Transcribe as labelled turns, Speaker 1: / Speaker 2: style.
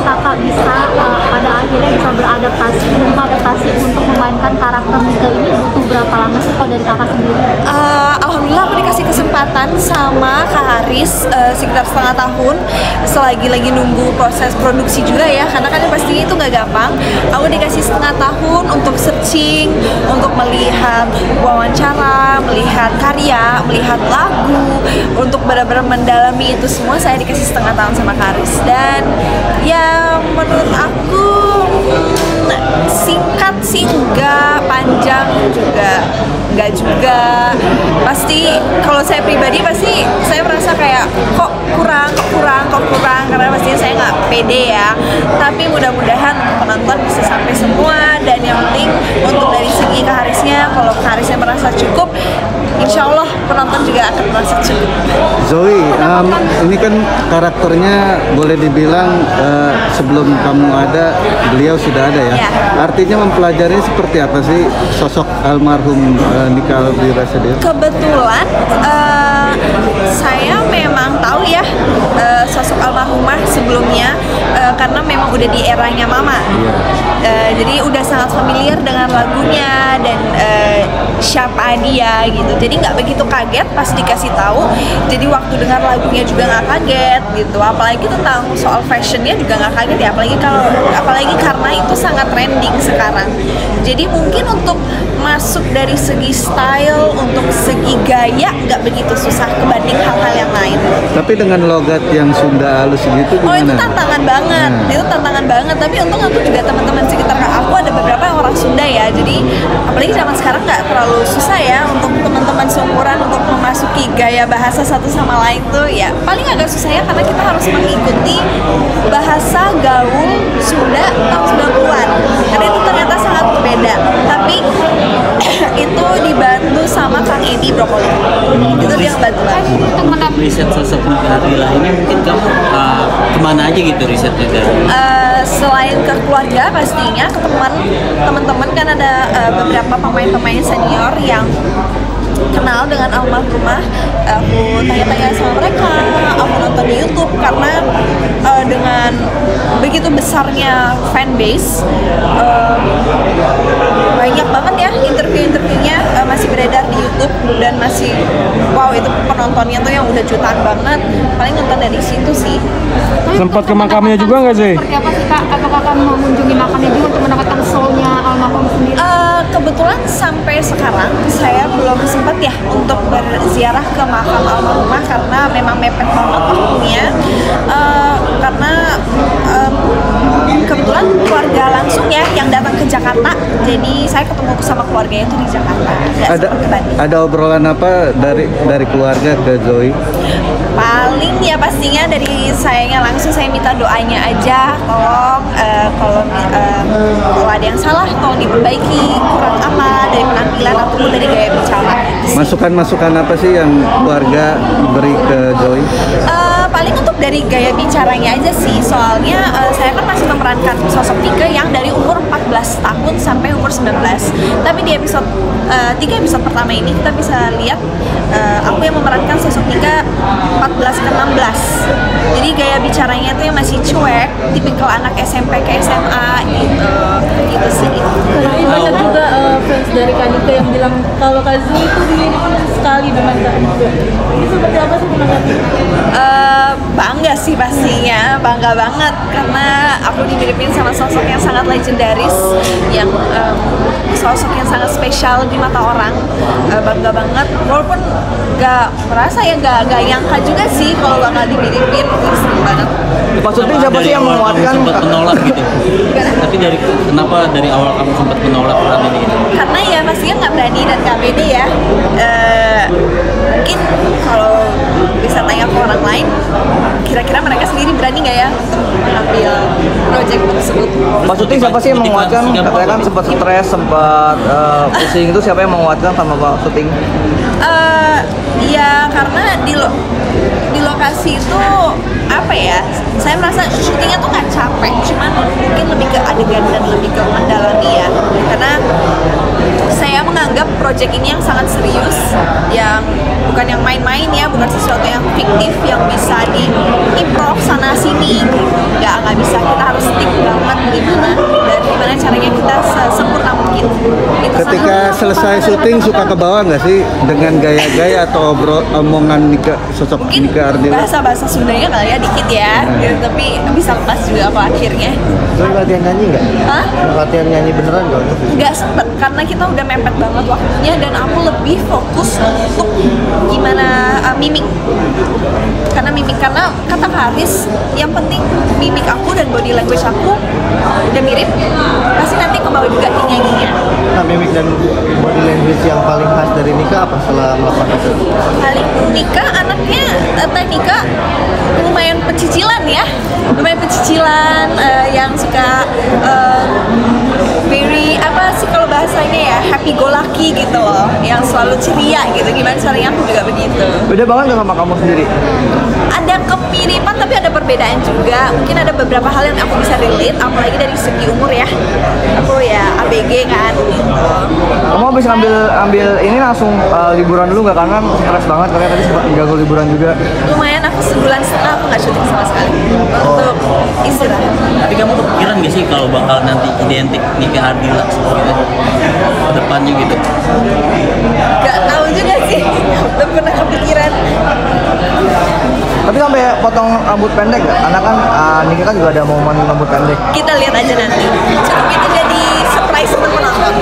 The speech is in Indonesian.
Speaker 1: kakak bisa pada akhirnya bisa beradaptasi untuk memainkan karakter Nika ini butuh berapa lama sih kalau dari kakak sendiri?
Speaker 2: Alhamdulillah aku dikasih kesempatan sama Kak Haris sekitar setengah tahun, selagi lagi nunggu proses produksi juga ya, karena kan pastinya itu nggak gampang. Aku dikasih setengah tahun untuk searching, untuk melihat wawancara, melihat karya, melihat lagu, untuk benar-benar mendalami itu semua. Saya dikasih setengah tahun sama Kak Haris, dan ya menurut aku singkat sih enggak, panjang juga enggak juga. Pasti kalau saya pribadi pasti saya merasa kayak kok kurang, karena pastinya saya nggak pede ya. Tapi mudah-mudahan penonton bisa sampai semua, dan yang penting untuk dari segi Kak Harisnya, kalau Kak Harisnya merasa cukup, insya Allah penonton juga akan merasa cukup.
Speaker 3: Zoe, ini kan karakternya boleh dibilang sebelum kamu ada, beliau sudah ada ya.
Speaker 2: Ya.
Speaker 3: Artinya mempelajari seperti apa sih sosok almarhum Nika Albi Rasadil?
Speaker 2: Kebetulan saya memang tahu ya sosok almarhumah sebelumnya, karena memang udah di eranya Mama. Jadi udah sangat familiar dengan lagunya dan siapa dia gitu. Jadi nggak begitu kaget pas dikasih tahu. Jadi waktu dengar lagunya juga nggak kaget gitu. Apalagi tentang soal fashionnya juga nggak kaget ya. Apalagi karena itu sangat trending sekarang. Jadi mungkin untuk masuk dari segi style, untuk segi gaya nggak begitu susah kebanding hal-hal yang lain.
Speaker 3: Tapi dengan logat yang Sunda halus gitu gimana?
Speaker 2: Oh, itu tantangan banget. Itu tantangan banget. Tapi untung aku juga teman-teman sekitar aku ada beberapa yang orang Sunda ya. Jadi apalagi zaman sekarang nggak terlalu susah ya untuk teman-teman seumuran untuk memasuki gaya bahasa satu sama lain tuh ya. Paling agak susah ya karena kita harus mengikuti bahasa gaul Sunda tahun 90-an. Karena itu ternyata sangat berbeda. Tapi itu dibantu sama Kang Edi Brokoli. Itu dia yang bantu banget.
Speaker 4: Riset sosok Nika Ardila ini mungkin kamu kemana aja gitu risetnya dari?
Speaker 2: Selain ke keluarga pastinya, ke teman-teman kan ada beberapa pemain-pemain senior yang kenal dengan almarhumah. Aku tanya-tanya sama mereka, aku nonton di YouTube karena dengan begitu besarnya fanbase, banyak banget ya interview-interviewnya masih beredar di YouTube dan masih wow, itu penontonnya tuh yang udah jutaan banget. Paling nonton dari situ sih.
Speaker 5: Sempat ke makamnya juga nggak sih?
Speaker 1: Seperti apa sih Kak? Apakah kamu mengunjungi makamnya juga untuk mendapatkan soul-nya almarhum sendiri?
Speaker 2: Kebetulan sampai sekarang saya belum sempat ya untuk berziarah ke makam almarhumah karena memang mepet banget waktunya. Karena kebetulan keluarga langsung ya yang datang ke Jakarta, jadi saya ketemu sama keluarganya itu di Jakarta.
Speaker 3: Ada obrolan apa dari keluarga ke Zoe?
Speaker 2: Paling ya pastinya dari sayanya langsung saya minta doanya aja, tolong kalau ada yang salah tolong diperbaiki, kurang apa dari penampilan ataupun dari gaya bicara.
Speaker 3: Masukan-masukan apa sih yang keluarga beri ke Zoe?
Speaker 2: Paling untuk dari gaya bicaranya aja sih, soalnya saya kan masih memerankan sosok Nika yang dari umur 14 tahun sampai umur 19. Tapi di episode 3 episode pertama ini kita bisa lihat aku yang memerankan sosok Nika 14 ke 16. Jadi gaya bicaranya itu yang masih cuek, tipikal anak SMP ke SMA gitu sih.
Speaker 6: Banyak juga fans dari Kak Nika yang bilang kalau Kak Zoe itu mirip sekali dengan Kak Nika. Ini seperti apa sih menanggapi?
Speaker 2: Bangga sih pastinya, bangga banget karena aku dimiripin sama sosok yang sangat legendaris, yang sosok yang sangat spesial di mata orang. Bangga banget, walaupun gak merasa ya, gak nyangka juga sih kalau bakal dimiripin. Seneng banget.
Speaker 7: Maksudnya siapa sih yang menguatkan?
Speaker 4: Sempat menolak gitu. Tapi kenapa dari awal kamu sempat menolak peran ini gitu?
Speaker 2: Karena ya pastinya nggak berani dan nggak pede ya. Mungkin kalau bisa tanya ke orang lain, kira-kira mereka sendiri berani nggak ya untuk mengambil proyek tersebut?
Speaker 7: Maksudnya siapa sih yang menguatkan? Katanya kan sempat stres, sempat pusing, itu siapa yang menguatkan sama Pak syuting?
Speaker 2: Ya karena di lokasi itu apa ya, saya merasa syutingnya tuh nggak capek, cuman mungkin lebih ke adegan dan lebih ke mendalami ya, karena saya menganggap proyek ini yang sangat serius, yang bukan yang main-main ya, bukan sesuatu yang fiktif yang bisa diimprov sana sini gitu. Nggak bisa, kita harus stick banget gimana caranya kita sesempurna mungkin.
Speaker 3: Ketika selesai syuting suka ke bawah nggak sih dengan gaya-gaya atau omongan sosok
Speaker 2: mungkin
Speaker 3: Nika Ardila?
Speaker 2: bahasa Sundanya kali ya dikit ya, gitu, tapi bisa lepas juga apa akhirnya.
Speaker 8: Lo latihan nyanyi nggak?
Speaker 2: Hah?
Speaker 8: Latihan nyanyi beneran nggak?
Speaker 2: Nggak sempet karena kita udah mepet banget waktunya dan aku lebih fokus untuk gimana mimik. Karena kata Kak Haris, yang penting mimik aku dan body language aku udah mirip, pasti nanti ke bawah juga di nyanyinya.
Speaker 8: Nah, mimik dan body language yang paling khas dari Nika apa setelah melakukan itu?
Speaker 2: Paling Nika anaknya, Teh Nika lumayan pecicilan ya, yang suka very apa sih kalau bahasanya ya, happy go lucky gitu loh, yang selalu ceria gitu. Gimana caranya aku juga begitu.
Speaker 7: Beda banget nggak sama kamu sendiri?
Speaker 2: Ada kemiripan tapi ada perbedaan juga. Mungkin ada beberapa hal yang aku bisa relate, apalagi dari segi umur ya. Aku ya ABG kan gitu.
Speaker 7: Kamu habis ambil ini langsung liburan dulu nggak? Karena stres banget karena tadi sempat ganggu liburan juga.
Speaker 2: Lumayan, aku sebulan setengah aku nggak syuting sama sekali untuk istirahat.
Speaker 4: Tapi kamu kepikiran gak sih kalau bakal nanti identik Nika Ardila gitu depannya gitu?
Speaker 2: Gak tahu juga sih, belum pernah kepikiran.
Speaker 7: Tapi sampai potong rambut pendek gak? Karena kan Nika kan juga ada momen rambut pendek.
Speaker 2: Kita lihat aja nanti. Cukup itu jadi surprise untuk penonton.